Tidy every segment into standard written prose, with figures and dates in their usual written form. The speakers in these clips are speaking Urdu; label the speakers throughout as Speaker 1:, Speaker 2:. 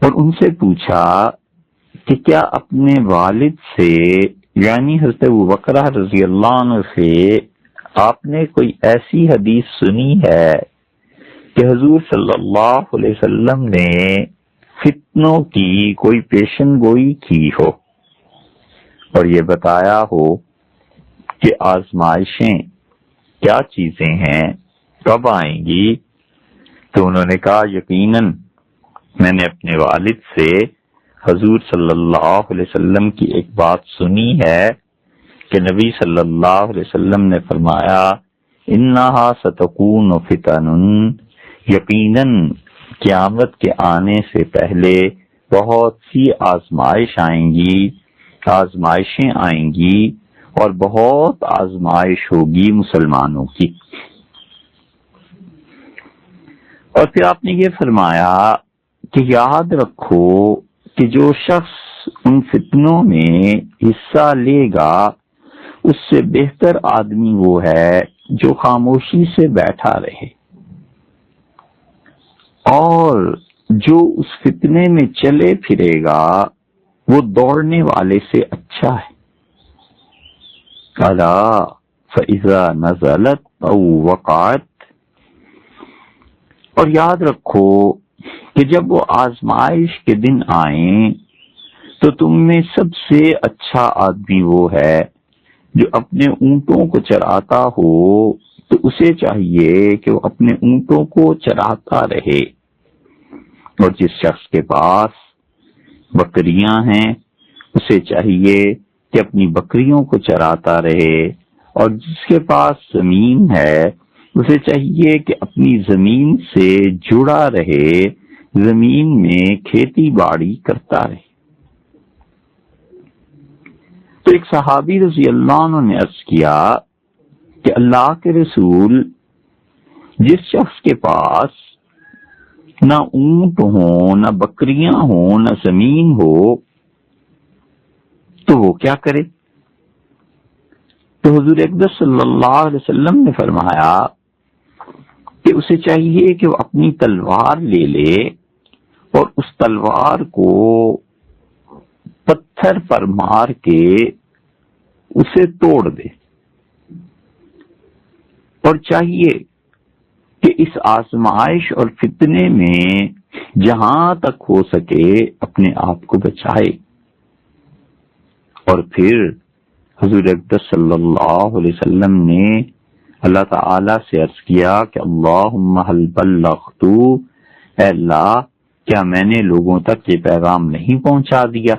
Speaker 1: اور ان سے پوچھا کہ کیا اپنے والد سے یعنی حضرت ابوبکر رضی اللہ عنہ سے آپ نے کوئی ایسی حدیث سنی ہے کہ حضور صلی اللہ علیہ وسلم نے فتنوں کی کوئی پیشن گوئی کی ہو اور یہ بتایا ہو کہ آزمائشیں کیا چیزیں ہیں، کب آئیں گی؟ تو انہوں نے کہا یقیناً میں نے اپنے والد سے حضور صلی اللہ علیہ وسلم کی ایک بات سنی ہے کہ نبی صلی اللہ علیہ وسلم نے فرمایا انہا ستکون فتن، یقیناً قیامت کے آنے سے پہلے بہت سی آزمائشیں آئیں گی اور بہت آزمائش ہوگی مسلمانوں کی۔ اور پھر آپ نے یہ فرمایا کہ یاد رکھو کہ جو شخص ان فتنوں میں حصہ لے گا اس سے بہتر آدمی وہ ہے جو خاموشی سے بیٹھا رہے، اور جو اس فتنے میں چلے پھرے گا وہ دوڑنے والے سے اچھا ہے۔ الا فاذا نزلت او وقعت، اور یاد رکھو کہ جب وہ آزمائش کے دن آئیں تو تم میں سب سے اچھا آدمی وہ ہے جو اپنے اونٹوں کو چراتا ہو، تو اسے چاہیے کہ وہ اپنے اونٹوں کو چراتا رہے، اور جس شخص کے پاس بکریاں ہیں اسے چاہیے کہ اپنی بکریوں کو چراتا رہے، اور جس کے پاس زمین ہے اسے چاہیے کہ اپنی زمین سے جڑا رہے، زمین میں کھیتی باڑی کرتا رہے۔ تو ایک صحابی رضی اللہ عنہ نے عرض کیا کہ اللہ کے رسول، جس شخص کے پاس نہ اونٹ ہوں، نہ بکریاں ہوں، نہ زمین ہو، تو وہ کیا کرے؟ تو حضور اقدس صلی اللہ علیہ وسلم نے فرمایا کہ اسے چاہیے کہ وہ اپنی تلوار لے لے اور اس تلوار کو پتھر پر مار کے اسے توڑ دے، اور چاہیے کہ اس آزمائش اور فتنے میں جہاں تک ہو سکے اپنے آپ کو بچائے۔ اور پھر حضور اقدس صلی اللہ علیہ وسلم نے اللہ تعالی سے عرض کیا کہ اللہم حل بلغت، اے اللہ کیا میں نے لوگوں تک یہ پیغام نہیں پہنچا دیا؟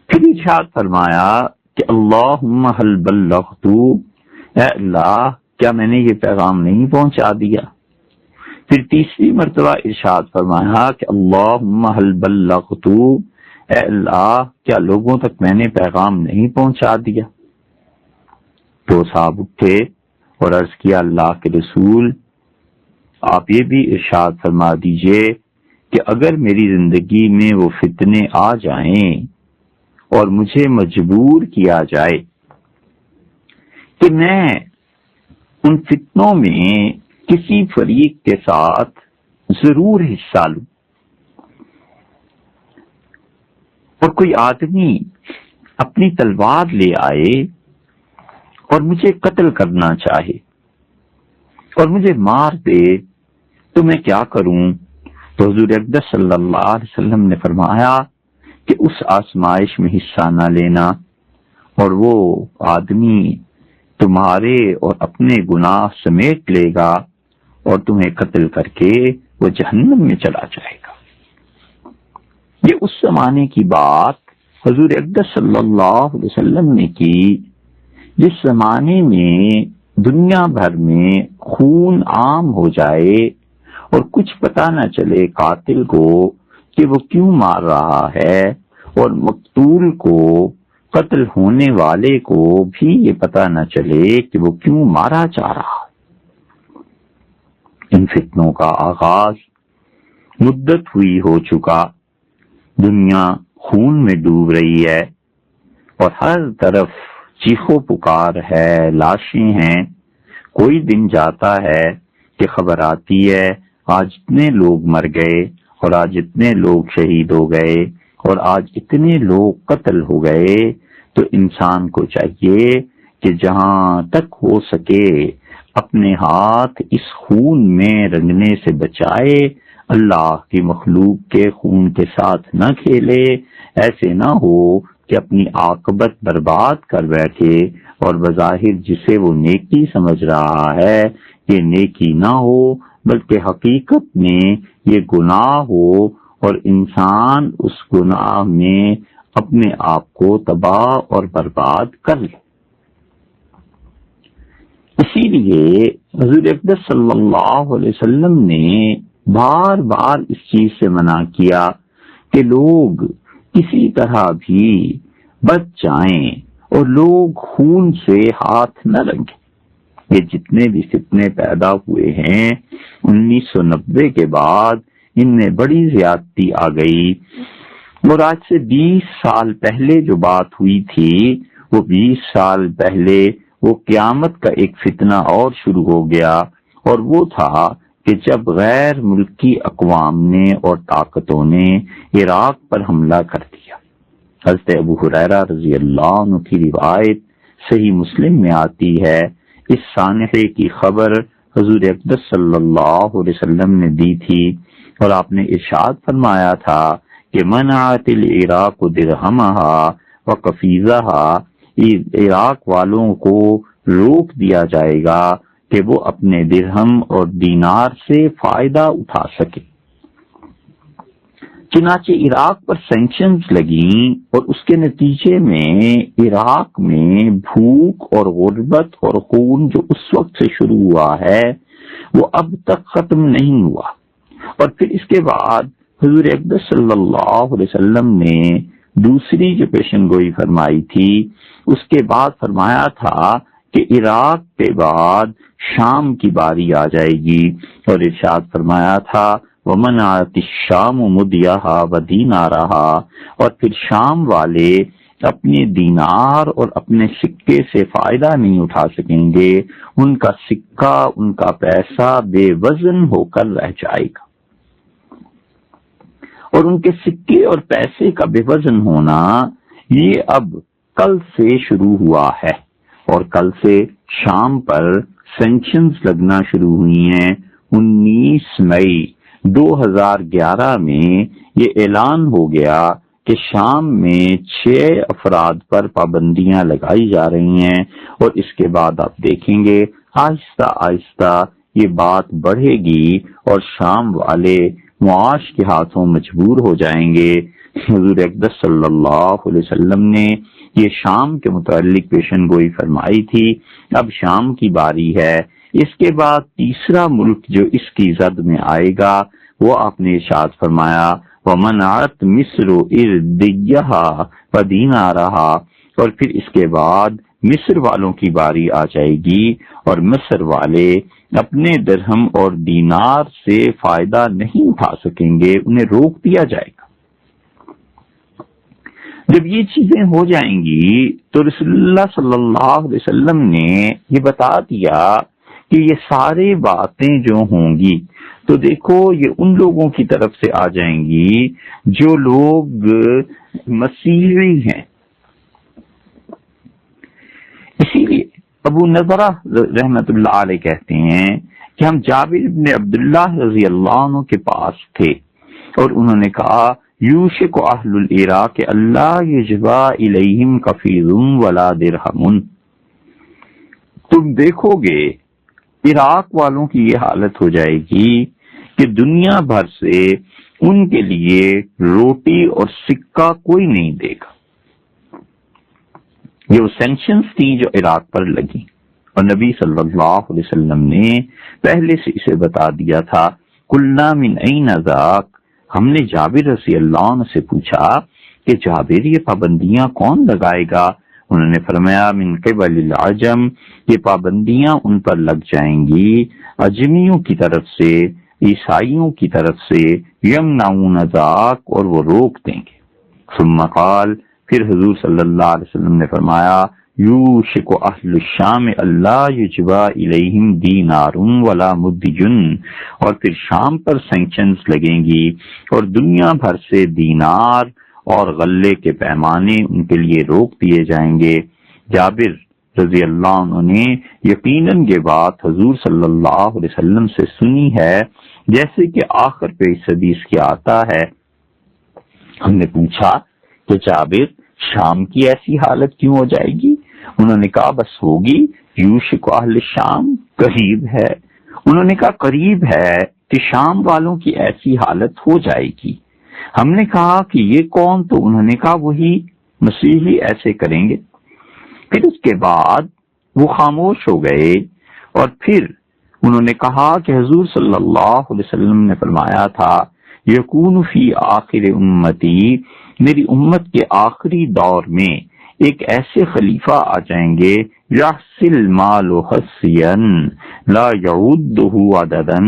Speaker 1: پھر ارشاد فرمایا کہ اللہم حل بلغت، اے اللہ کیا میں نے یہ پیغام نہیں پہنچا دیا؟ پھر تیسری مرتبہ ارشاد فرمایا کہ اللہم حل بلغت، اے اللہ کیا لوگوں تک میں نے پیغام نہیں پہنچا دیا؟ تو صاحب اٹھے اور عرض کیا اللہ کے رسول، آپ یہ بھی ارشاد فرما دیجئے کہ اگر میری زندگی میں وہ فتنے آ جائیں اور مجھے مجبور کیا جائے کہ میں ان فتنوں میں کسی فریق کے ساتھ ضرور حصہ لوں، اور کوئی آدمی اپنی تلوار لے آئے اور مجھے قتل کرنا چاہے اور مجھے مار دے تو میں کیا کروں؟ تو حضور اقدس صلی اللہ علیہ وسلم نے فرمایا کہ اس آزمائش میں حصہ نہ لینا، اور وہ آدمی تمہارے اور اپنے گناہ سمیٹ لے گا اور تمہیں قتل کر کے وہ جہنم میں چلا جائے گا۔ یہ اس زمانے کی بات حضور اقدس صلی اللہ علیہ وسلم نے کی جس زمانے میں دنیا بھر میں خون عام ہو جائے اور کچھ پتہ نہ چلے قاتل کو کہ وہ کیوں مار رہا ہے، اور مقتول کو، قتل ہونے والے کو بھی یہ پتہ نہ چلے کہ وہ کیوں مارا جا رہا۔ ان فتنوں کا آغاز مدت ہوئی ہو چکا، دنیا خون میں ڈوب رہی ہے اور ہر طرف چیخو پکار ہے، لاشیں ہیں۔ کوئی دن جاتا ہے کہ خبر آتی ہے آج اتنے لوگ مر گئے، اور آج اتنے لوگ شہید ہو گئے اور آج اتنے لوگ قتل ہو گئے، تو انسان کو چاہیے کہ جہاں تک ہو سکے اپنے ہاتھ اس خون میں رنگنے سے بچائے، اللہ کی مخلوق کے خون کے ساتھ نہ کھیلے، ایسے نہ ہو کہ اپنی عاقبت برباد کر بیٹھے اور بظاہر جسے وہ نیکی سمجھ رہا ہے یہ نیکی نہ ہو بلکہ حقیقت میں یہ گناہ ہو اور انسان اس گناہ میں اپنے آپ کو تباہ اور برباد کر لے۔ اسی لیے حضور اقدس صلی اللہ علیہ وسلم نے بار بار اس چیز سے منع کیا کہ لوگ کسی طرح بھی بچ جائیں اور لوگ خون سے ہاتھ نہ رنگیں۔ یہ جتنے بھی فتنے پیدا ہوئے ہیں 1990 کے بعد ان میں بڑی زیادتی آ گئی، اور آج سے 20 سال پہلے جو بات ہوئی تھی وہ 20 سال پہلے وہ قیامت کا ایک فتنہ اور شروع ہو گیا، اور وہ تھا کہ جب غیر ملکی اقوام نے اور طاقتوں نے عراق پر حملہ کر دیا۔ حضرت ابو ہریرہ رضی اللہ عنہ کی روایت صحیح مسلم میں آتی ہے، اس سانحے کی خبر حضور اقدس صلی اللہ علیہ وسلم نے دی تھی، اور آپ نے ارشاد فرمایا تھا کہ منعت العراق درہمہا وقفیزہا، عراق والوں کو روک دیا جائے گا کہ وہ اپنے درہم اور دینار سے فائدہ اٹھا سکے۔ چنانچہ عراق پر سینکشنز لگیں اور اس کے نتیجے میں عراق میں بھوک اور غربت اور خون جو اس وقت سے شروع ہوا ہے وہ اب تک ختم نہیں ہوا۔ اور پھر اس کے بعد حضور اقدس صلی اللہ علیہ وسلم نے دوسری جو پیشن گوئی فرمائی تھی، اس کے بعد فرمایا تھا کہ عراق کے بعد شام کی باری آ جائے گی، اور ارشاد فرمایا تھا وَمَنَعَتِ الشَّامُ مُدْيَهَا وَدِينَارَهَا، اور پھر شام والے اپنے دینار اور اپنے سکے سے فائدہ نہیں اٹھا سکیں گے، ان کا سکہ ان کا پیسہ بے وزن ہو کر رہ جائے گا۔ اور ان کے سکے اور پیسے کا بے وزن ہونا یہ اب کل سے شروع ہوا ہے، اور کل سے شام پر سینکشنز لگنا شروع ہوئی ہیں۔ 19 مئی 2011 میں یہ اعلان ہو گیا کہ شام میں 6 افراد پر پابندیاں لگائی جا رہی ہیں، اور اس کے بعد آپ دیکھیں گے آہستہ آہستہ یہ بات بڑھے گی اور شام والے معاش کے ہاتھوں مجبور ہو جائیں گے۔ حضور اقدس صلی اللہ علیہ وسلم نے یہ شام کے متعلق پیشن گوئی فرمائی تھی، اب شام کی باری ہے۔ اس کے بعد تیسرا ملک جو اس کی زد میں آئے گا وہ آپ نے ارشاد فرمایا وَمَنَعَتْ مِصْرُ إِرْدِيَّهَا وَدِينَارَهَا، اور پھر اس کے بعد مصر والوں کی باری آ جائے گی، اور مصر والے اپنے درہم اور دینار سے فائدہ نہیں اٹھا سکیں گے، انہیں روک دیا جائے گا۔ جب یہ چیزیں ہو جائیں گی تو رسول اللہ صلی اللہ علیہ وسلم نے یہ بتا دیا کہ یہ سارے باتیں جو ہوں گی تو دیکھو یہ ان لوگوں کی طرف سے آ جائیں گی جو لوگ مسیحی ہیں۔ اسی لیے ابو نضرہ رحمت اللہ علیہ کہتے ہیں کہ ہم جابر بن عبداللہ رضی اللہ عنہ کے پاس تھے، اور انہوں نے کہا یوشک اہل العراق اللہ یجبا الیہم کفیظ ولا درہم، تم دیکھو گے عراق والوں کی یہ حالت ہو جائے گی کہ دنیا بھر سے ان کے لیے روٹی اور سکہ کوئی نہیں دے گا۔ یہ وہ سینکشنز تھی جو عراق پر لگی، اور نبی صلی اللہ علیہ وسلم نے پہلے سے اسے بتا دیا تھا۔ قلنا من این ذاک، ہم نے جابر رضی اللہ عنہ سے پوچھا کہ جابر یہ پابندیاں کون لگائے گا؟ انہوں نے فرمایا من قبل العجم، یہ پابندیاں ان پر لگ جائیں گی اجمیوں کی طرف سے، عیسائیوں کی طرف سے، یمنعون ذاک، اور وہ روک دیں گے۔ ثم قال، پھر حضور صلی اللہ علیہ وسلم نے فرمایا یوشک اہل الشام اللہ یجبا الیہم دینار ولا مدجن، اور پھر شام پر سینکشنز لگیں گی اور دنیا بھر سے دینار اور غلے کے پیمانے ان کے لیے روک دیے جائیں گے۔ جابر رضی اللہ عنہ نے یقیناً یہ بات حضور صلی اللہ علیہ وسلم سے سنی ہے، جیسے کہ آخر پہ اس حدیث کی آتا ہے۔ ہم نے پوچھا کہ جابر شام کی ایسی حالت کیوں ہو جائے گی؟ انہوں نے کہا بس ہوگی، یوشک اہل شام قریب ہے۔ انہوں نے کہا قریب ہے کہ شام والوں کی ایسی حالت ہو جائے گی۔ ہم نے کہا کہ یہ کون؟ تو انہوں نے کہا وہی مسیحی ایسے کریں گے۔ پھر اس کے بعد وہ خاموش ہو گئے اور پھر انہوں نے کہا کہ حضور صلی اللہ علیہ وسلم نے فرمایا تھا یکون فی آخر امتی، میری امت کے آخری دور میں ایک ایسے خلیفہ آ جائیں گے یحصل مال حسین لا یعودہ عددا،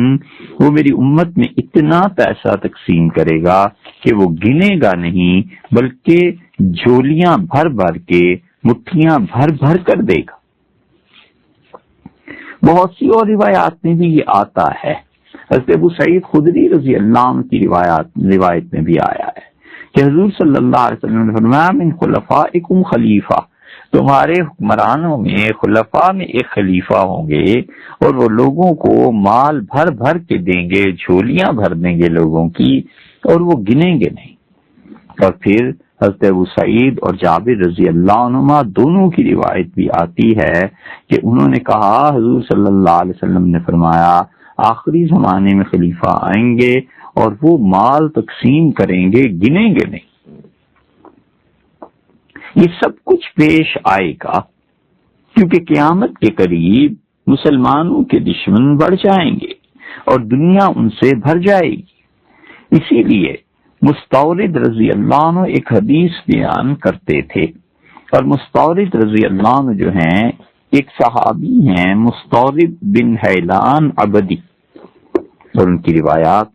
Speaker 1: وہ میری امت میں اتنا پیسہ تقسیم کرے گا کہ وہ گنے گا نہیں بلکہ جھولیاں بھر بھر کے، مٹھیاں بھر بھر کر دے گا۔ بہت سی اور روایات میں بھی یہ آتا ہے۔ حضرت ابو سعید خدری رضی اللہ عنہ کی روایت میں بھی آیا ہے کہ حضور صلی اللہ علیہ وسلم نے فرمایا من خلفائکم خلیفہ، تمہارے حکمرانوں میں خلفاء میں ایک خلیفہ ہوں گے اور وہ لوگوں کو مال بھر بھر کے دیں گے، جھولیاں بھر دیں گے لوگوں کی، اور وہ گنیں گے نہیں۔ اور پھر حضرت ابو سعید اور جابر رضی اللہ عنہما دونوں کی روایت بھی آتی ہے کہ انہوں نے کہا حضور صلی اللہ علیہ وسلم نے فرمایا آخری زمانے میں خلیفہ آئیں گے اور وہ مال تقسیم کریں گے، گنیں گے نہیں۔ یہ سب کچھ پیش آئے گا کیونکہ قیامت کے قریب مسلمانوں کے دشمن بڑھ جائیں گے اور دنیا ان سے بھر جائے گی۔ اسی لیے مستورد رضی اللہ عنہ ایک حدیث بیان کرتے تھے، اور مستورد رضی اللہ عنہ جو ہیں ایک صحابی ہیں مستورد بن حیلان عبدی، اور ان کی روایات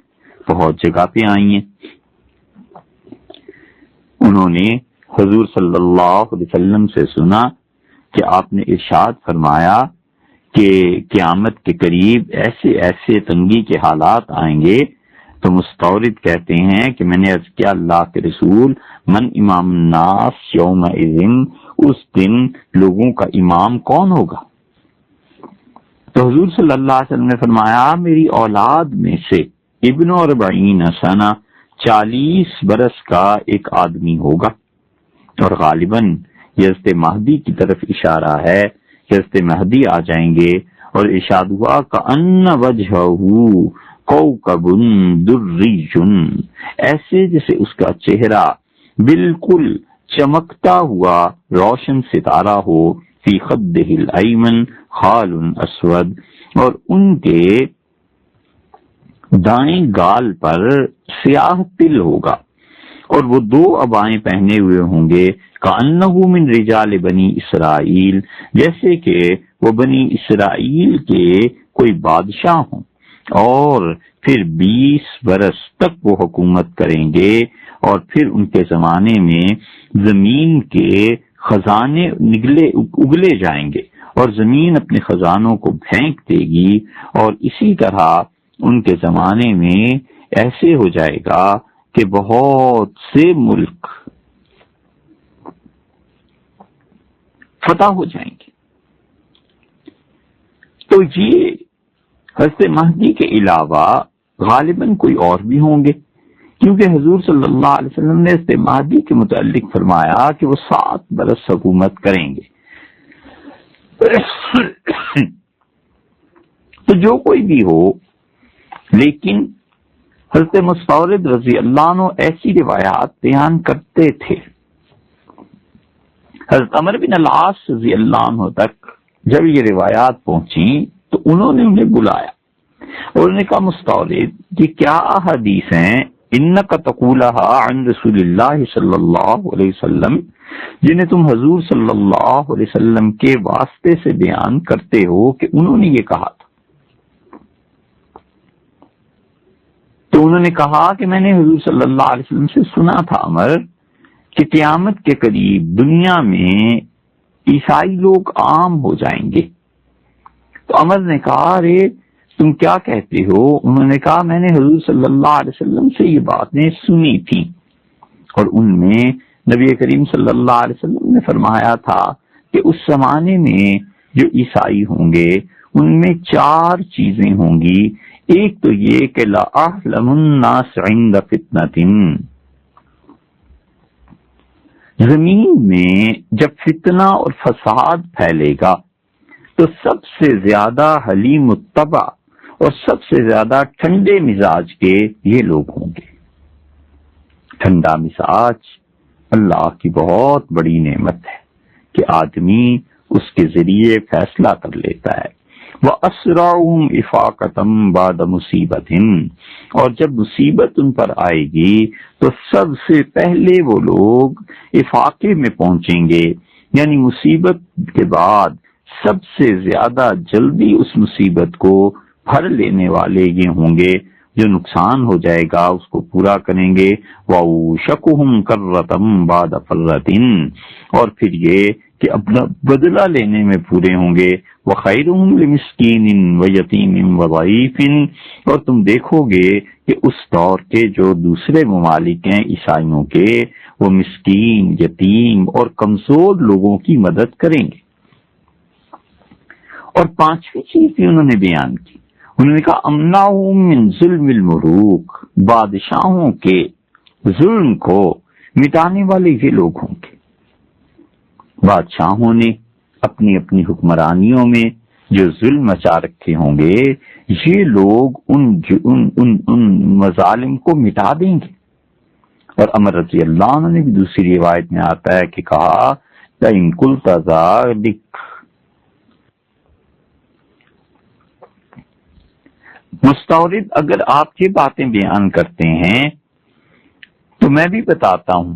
Speaker 1: بہت جگہ پہ آئی ہیں۔ انہوں نے حضور صلی اللہ علیہ وسلم سے سنا کہ آپ نے ارشاد فرمایا کہ قیامت کے قریب ایسے ایسے تنگی کے حالات آئیں گے، تو مستورد کہتے ہیں کہ میں نے عرض کیا اللہ کے رسول من امام الناس یومئذ، اس دن لوگوں کا امام کون ہوگا؟ تو حضور صلی اللہ علیہ وسلم نے فرمایا میری اولاد میں سے ابن 40 سنہ، 40 برس کا ایک آدمی ہوگا، اور غالباً یہ حضرت مہدی کی طرف اشارہ ہے کہ حضرت مہدی آ جائیں گے، اور ارشاد ہوا کأن وجہہ کوکب دری، ایسے جیسے اس کا چہرہ بالکل چمکتا ہوا روشن ستارہ ہو، فی خدہ الایمن خال اسود، اور ان کے دائیں گال پر سیاہ تل ہوگا، اور وہ 2 عبائیں پہنے ہوئے ہوں گے، کأنہ من رجال بنی اسرائیل، جیسے کہ وہ بنی اسرائیل کے کوئی بادشاہ ہوں، اور پھر 20 برس تک وہ حکومت کریں گے، اور پھر ان کے زمانے میں زمین کے خزانے اگلے جائیں گے اور زمین اپنے خزانوں کو پھینک دے گی، اور اسی طرح ان کے زمانے میں ایسے ہو جائے گا کہ بہت سے ملک فتح ہو جائیں گے۔ تو یہ حضرت مہدی کے علاوہ غالباً کوئی اور بھی ہوں گے، کیونکہ حضور صلی اللہ علیہ وسلم نے حضرت مہدی کے متعلق فرمایا کہ وہ 7 برس حکومت کریں گے۔ تو جو کوئی بھی ہو، لیکن حضرت مستورد رضی اللہ عنہ ایسی روایات بیان کرتے تھے۔ حضرت عمر بن العاص رضی اللہ عنہ تک جب یہ روایات پہنچی تو انہوں نے انہیں بلایا اور انہوں نے کہا مستورد یہ کیا حدیث ہیں انک تقولها عن رسول اللہ صلی اللہ علیہ وسلم، جنہیں تم حضور صلی اللہ علیہ وسلم کے واسطے سے بیان کرتے ہو کہ انہوں نے یہ کہا تھا؟ تو انہوں نے کہا کہ میں نے حضور صلی اللہ علیہ وسلم سے سنا تھا عمر کہ قیامت کے قریب دنیا میں عیسائی لوگ عام ہو جائیں گے۔ تو عمر نے کہا ارے تم کیا کہتے ہو؟ انہوں نے کہا میں نے حضور صلی اللہ علیہ وسلم سے یہ باتیں سنی تھی، اور ان میں نبی کریم صلی اللہ علیہ وسلم نے فرمایا تھا کہ اس زمانے میں جو عیسائی ہوں گے ان میں 4 چیزیں ہوں گی۔ ایک تو یہ کہ لا احلم الناس عند فتنۃ، زمین میں جب فتنہ اور فساد پھیلے گا تو سب سے زیادہ حلیم الطبع اور سب سے زیادہ ٹھنڈے مزاج کے یہ لوگ ہوں گے۔ ٹھنڈا مزاج اللہ کی بہت بڑی نعمت ہے کہ آدمی اس کے ذریعے فیصلہ کر لیتا ہے۔ وَأَسْرَعُهُمْ إِفَاقَةً بَعْدَ مُصِیبَةٍ، اور جب مصیبت ان پر آئے گی تو سب سے پہلے وہ لوگ افاقے میں پہنچیں گے، یعنی مصیبت کے بعد سب سے زیادہ جلدی اس مصیبت کو بھر لینے والے یہ ہوں گے، جو نقصان ہو جائے گا اس کو پورا کریں گے۔ وَأَوْشَكُهُمْ كَرَّةً بَعْدَ فَرَّةٍ، اور پھر یہ کہ اپنا بدلہ لینے میں پورے ہوں گے۔ وَخَيْرُهُمْ لِمِسْكِينٍ وَيَتِيمٍ وَضَعِيفٍ، اور تم دیکھو گے کہ اس دور کے جو دوسرے ممالک ہیں عیسائیوں کے، وہ مسکین، یتیم اور کمزور لوگوں کی مدد کریں گے۔ اور 5ویں چیز بھی انہوں نے بیان کی، انہوں نے کہا امنعہم من ظلم الملوک، بادشاہوں کے ظلم کو مٹانے والے یہ لوگ ہوں گے۔ بادشاہوں نے اپنی اپنی حکمرانیوں میں جو ظلم مچا رکھے ہوں گے، یہ لوگ ان مظالم کو مٹا دیں گے۔ اور عمر رضی اللہ عنہ نے بھی دوسری روایت میں آتا ہے کہ کہا لَإِن قُلْتَ ذَلِكَ، مستورد اگر آپ یہ باتیں بیان کرتے ہیں تو میں بھی بتاتا ہوں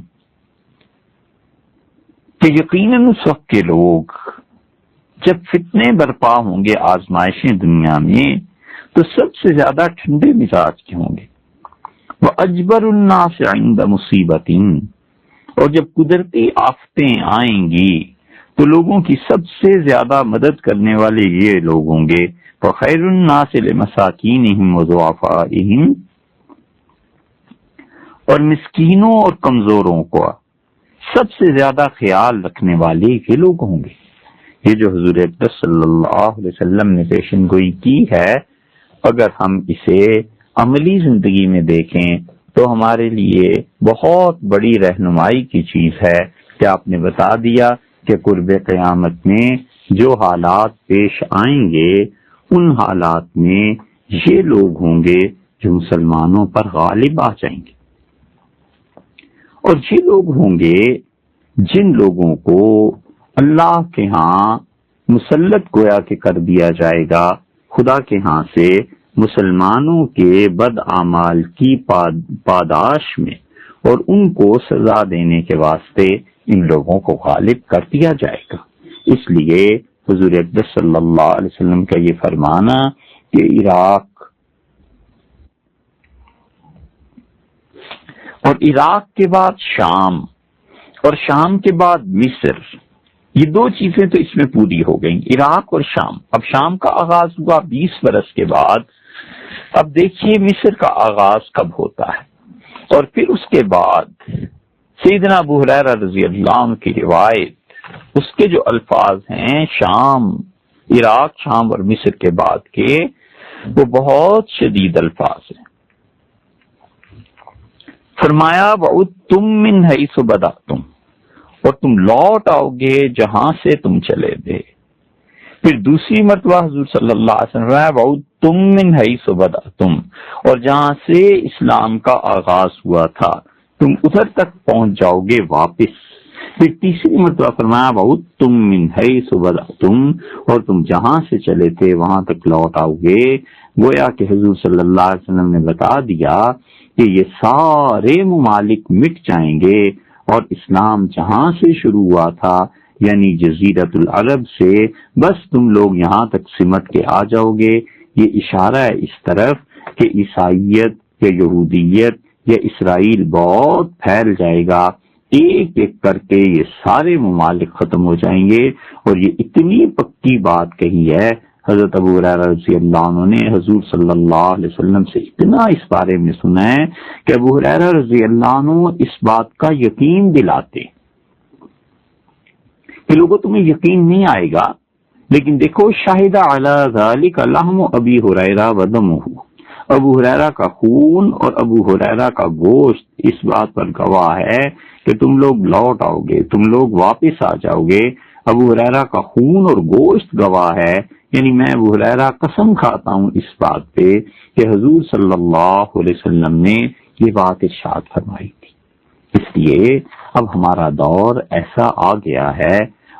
Speaker 1: کہ یقیناً اس وقت کے لوگ جب فتنے برپا ہوں گے، آزمائشیں دنیا میں، تو سب سے زیادہ ٹھنڈے مزاج کے ہوں گے۔ وَأَجْبَرُ النَّاسِ عِندَ مُصِیبَةٍ، اور جب قدرتی آفتیں آئیں گی تو لوگوں کی سب سے زیادہ مدد کرنے والے یہ لوگ ہوں گے۔ وَخَيْرُ النَّاسِ لِمَسَاکِینِهِمْ وَضُعَفَائِهِمْ، اور مسکینوں اور کمزوروں کو سب سے زیادہ خیال رکھنے والے یہ لوگ ہوں گے۔ یہ جو حضور اقدس صلی اللہ علیہ وسلم نے پیشن گوئی کی ہے، اگر ہم اسے عملی زندگی میں دیکھیں تو ہمارے لیے بہت بڑی رہنمائی کی چیز ہے کہ آپ نے بتا دیا کہ قرب قیامت میں جو حالات پیش آئیں گے ان حالات میں یہ لوگ ہوں گے جو مسلمانوں پر غالب آ جائیں گے، اور یہ لوگ ہوں گے جن لوگوں کو اللہ کے ہاں مسلط گویا کہ کر دیا جائے گا، خدا کے ہاں سے مسلمانوں کے بد اعمال کی پاداش میں، اور ان کو سزا دینے کے واسطے ان لوگوں کو غالب کر دیا جائے گا۔ اس لیے حضور اقدس صلی اللہ علیہ وسلم کا یہ فرمانا کہ عراق اور عراق کے بعد شام اور شام کے بعد مصر، یہ 2 چیزیں تو اس میں پوری ہو گئیں، عراق اور شام۔ اب شام کا آغاز ہوا 20 برس کے بعد، اب دیکھیے مصر کا آغاز کب ہوتا ہے۔ اور پھر اس کے بعد سیدنا ابو ہریرہ رضی اللہ عنہ کی روایت، اس کے جو الفاظ ہیں شام، عراق، شام اور مصر کے بعد کے، وہ بہت شدید الفاظ ہیں۔ فرمایا وَعُدْتُم مِّنْ حَيْثُ بَدَأْتُم، اور تم لوٹ آؤ گے جہاں سے تم چلے تھے۔ پھر دوسری مرتبہ حضور صلی اللہ علیہ وسلم فرمایا وَعُدْتُم مِّنْ حَيْثُ بَدَأْتُم، اور جہاں سے اسلام کا آغاز ہوا تھا تم ادھر تک پہنچ جاؤ گے واپس۔ پھر تیسری مرتبہ فرمایا وَعُدْتُم مِّنْ حَيْثُ بَدَأْتُم، اور تم جہاں سے چلے تھے وہاں تک لوٹ آؤ گے۔ گویا کہ حضور صلی اللہ علیہ وسلم نے بتا دیا کہ یہ سارے ممالک مٹ جائیں گے، اور اسلام جہاں سے شروع ہوا تھا یعنی جزیرت العرب سے، بس تم لوگ یہاں تک سمٹ کے آ جاؤ گے۔ یہ اشارہ ہے اس طرف کہ عیسائیت یا یہودیت یا اسرائیل بہت پھیل جائے گا، ایک ایک کر کے یہ سارے ممالک ختم ہو جائیں گے. اور یہ اتنی پکی بات کہی ہے حضرت ابو ہریرہ رضی اللہ عنہ نے حضور صلی اللہ علیہ وسلم سے اتنا اس بارے میں سنا ہے کہ ابو ہریرہ رضی اللہ عنہ اس بات کا یقین دلاتے کہ لوگوں تمہیں یقین نہیں آئے گا، لیکن دیکھو شاہد علی ذالک لحم ابی ہریرہ و دمہ، ابو ہریرہ کا خون اور ابو ہریرہ کا گوشت اس بات پر گواہ ہے کہ تم لوگ لوٹ آؤ گے، تم لوگ واپس آ جاؤ گے. ابو ہریرہ کا خون اور گوشت گواہ ہے، یعنی میں ابو ہریرہ قسم کھاتا ہوں اس بات پہ کہ حضور صلی اللہ علیہ وسلم نے یہ بات ارشاد فرمائی تھی. اس لیے اب ہمارا دور ایسا آ گیا ہے،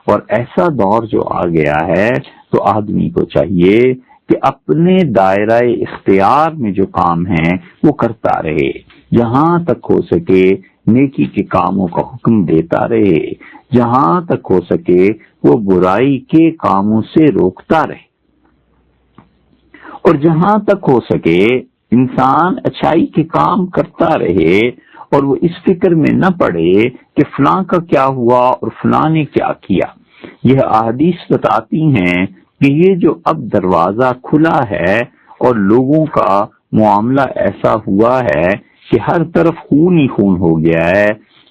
Speaker 1: اور ایسا دور جو آ گیا ہے تو آدمی کو چاہیے کہ اپنے دائرہ اختیار میں جو کام ہیں وہ کرتا رہے، جہاں تک ہو سکے نیکی کے کاموں کا حکم دیتا رہے، جہاں تک ہو سکے وہ برائی کے کاموں سے روکتا رہے، اور جہاں تک ہو سکے انسان اچھائی کے کام کرتا رہے، اور وہ اس فکر میں نہ پڑے کہ فلاں کا کیا ہوا اور فلاں نے کیا کیا. یہ احادیث بتاتی ہیں کہ یہ جو اب دروازہ کھلا ہے اور لوگوں کا معاملہ ایسا ہوا ہے کہ ہر طرف خون ہی خون ہو گیا ہے،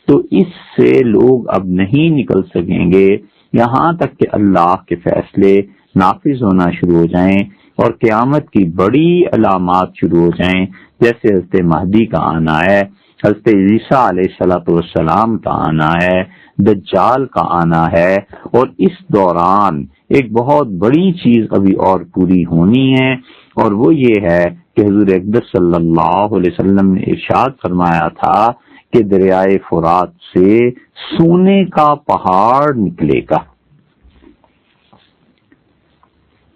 Speaker 1: تو اس سے لوگ اب نہیں نکل سکیں گے یہاں تک کہ اللہ کے فیصلے نافذ ہونا شروع ہو جائیں اور قیامت کی بڑی علامات شروع ہو جائیں، جیسے حضرت مہدی کا آنا ہے، حضرت عیسیٰ علیہ السلام کا آنا ہے، دجال کا آنا ہے. اور اس دوران ایک بہت بڑی چیز ابھی اور پوری ہونی ہے، اور وہ یہ ہے کہ حضور اقدس صلی اللہ علیہ وسلم نے ارشاد فرمایا تھا کہ دریائے فرات سے سونے کا پہاڑ نکلے گا.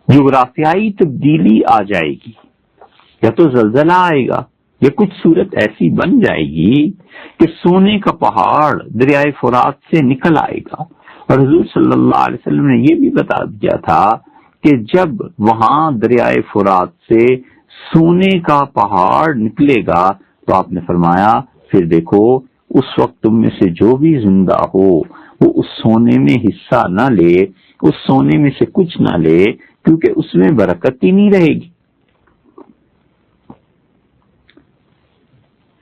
Speaker 1: جغرافیائی تبدیلی آ جائے گی، یا تو زلزلہ آئے گا یا کچھ صورت ایسی بن جائے گی کہ سونے کا پہاڑ دریائے فرات سے نکل آئے گا. اور حضور صلی اللہ علیہ وسلم نے یہ بھی بتا دیا تھا کہ جب وہاں دریائے فرات سے سونے کا پہاڑ نکلے گا تو آپ نے فرمایا پھر دیکھو اس وقت تم میں سے جو بھی زندہ ہو وہ اس سونے میں حصہ نہ لے، اس سونے میں سے کچھ نہ لے، کیونکہ اس میں برکت ہی نہیں رہے گی.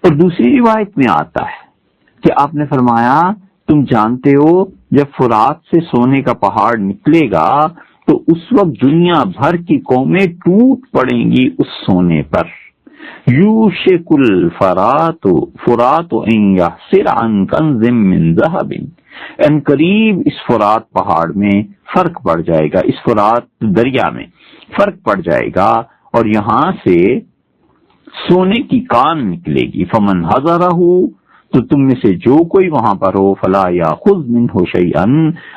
Speaker 1: اور دوسری روایت میں آتا ہے کہ آپ نے فرمایا تم جانتے ہو جب فرات سے سونے کا پہاڑ نکلے گا تو اس وقت دنیا بھر کی قومیں ٹوٹ پڑیں گی اس سونے پر. یوشک الفرات فرات ان یحسر عن کنز من ذهب، ان قریب اس فرات پہاڑ میں فرق پڑ جائے گا، اس فرات دریا میں فرق پڑ جائے گا، اور یہاں سے سونے کی کان نکلے گی. فمن حضرہ، تو تم میں سے جو کوئی وہاں پر ہو، فلا یاخذ منہ شیئا،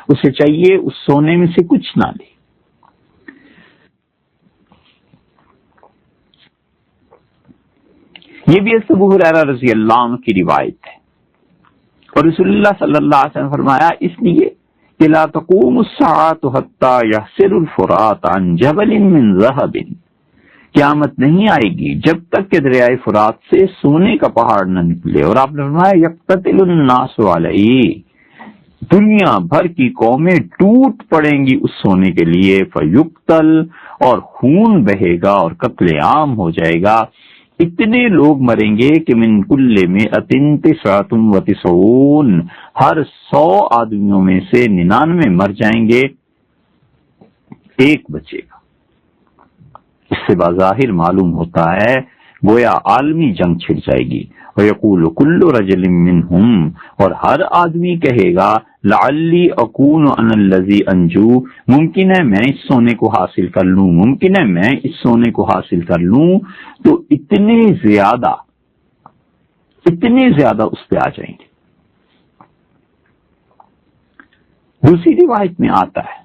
Speaker 1: اسے چاہیے اس سونے میں سے کچھ نہ لے. یہ بھی ابو ہریرہ رضی اللہ عنہ کی روایت ہے. اور رسول اللہ صلی اللہ علیہ وسلم فرمایا اس لیے کہ لا تقوم الساعة حتى يحسر الفرات عن جبل من ذهب، قیامت نہیں آئے گی جب تک کہ دریائے فرات سے سونے کا پہاڑ نہ نکلے. اور آپ نے فرمایا یقتتل الناس علیہ، دنیا بھر کی قومیں ٹوٹ پڑیں گی اس سونے کے لیے. فیقتل، اور خون بہے گا اور قتل عام ہو جائے گا. اتنے لوگ مریں گے کہ من کل مئۃ تسعۃ وتسعون، ہر 100 آدمیوں میں سے 99 مر جائیں گے، ایک بچے گا. اس سے بظاہر معلوم ہوتا ہے گویا عالمی جنگ چھڑ جائے گی. وَيَقُولُ كُلُّ رَجُلٍ مِّنْهُمْ، اور ہر آدمی کہے گا لَعَلِّي أَكُونُ أَنَا الَّذِي أَنْجُو، ممکن ہے میں اس سونے کو حاصل کر لوں، ممکن ہے میں اس سونے کو حاصل کر لوں. تو اتنے زیادہ اس پہ آ جائیں گے. دوسری روایت میں آتا ہے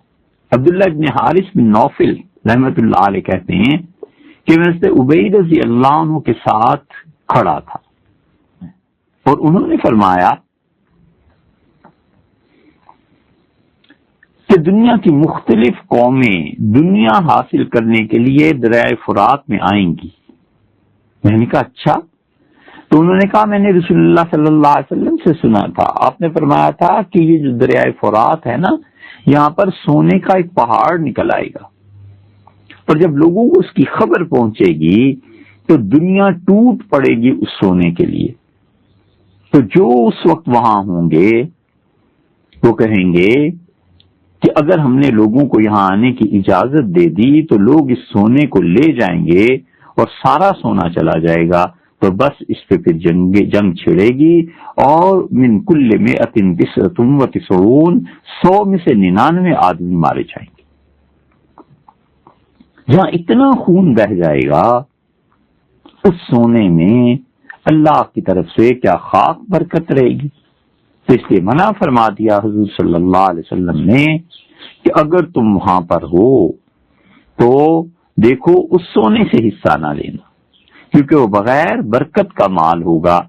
Speaker 1: عبداللہ ابن حارث بن نوفل رحمت اللہ علیہ کہتے ہیں کہ میں حضرت عبید رضی اللہ عنہ کے ساتھ کھڑا تھا، اور انہوں نے فرمایا کہ دنیا کی مختلف قومیں دنیا حاصل کرنے کے لیے دریائے فرات میں آئیں گی. میں نے کہا اچھا؟ تو انہوں نے کہا میں نے رسول اللہ صلی اللہ علیہ وسلم سے سنا تھا، آپ نے فرمایا تھا کہ یہ جو دریائے فرات ہے نا، یہاں پر سونے کا ایک پہاڑ نکل آئے گا، اور جب لوگوں کو اس کی خبر پہنچے گی تو دنیا ٹوٹ پڑے گی اس سونے کے لیے۔ تو جو اس وقت وہاں ہوں گے وہ کہیں گے کہ اگر ہم نے لوگوں کو یہاں آنے کی اجازت دے دی تو لوگ اس سونے کو لے جائیں گے اور سارا سونا چلا جائے گا، تو بس اس پہ پھر جنگ چھڑے گی، اور من کل مئۃ تسعۃ وتسعون، 100 میں سے 99 آدمی مارے جائیں گے۔ جہاں اتنا خون بہ جائے گا اس سونے میں اللہ کی طرف سے کیا خاک برکت رہے گی؟ تو اس لیے منع فرما دیا حضور صلی اللہ علیہ وسلم نے کہ اگر تم وہاں پر ہو تو دیکھو اس سونے سے حصہ نہ لینا، کیونکہ وہ بغیر برکت کا مال ہوگا،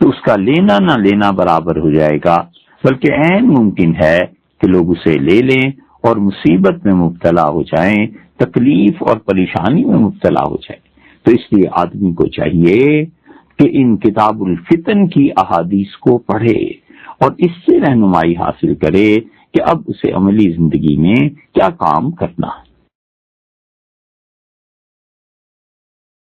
Speaker 1: تو اس کا لینا نہ لینا برابر ہو جائے گا، بلکہ عین ممکن ہے کہ لوگ اسے لے لیں اور مصیبت میں مبتلا ہو جائیں، تکلیف اور پریشانی میں مبتلا ہو جائیں۔ تو اس لیے آدمی کو چاہیے کہ ان کتاب الفتن کی احادیث کو پڑھے اور اس سے رہنمائی حاصل کرے کہ اب اسے عملی زندگی میں کیا کام کرنا ہے۔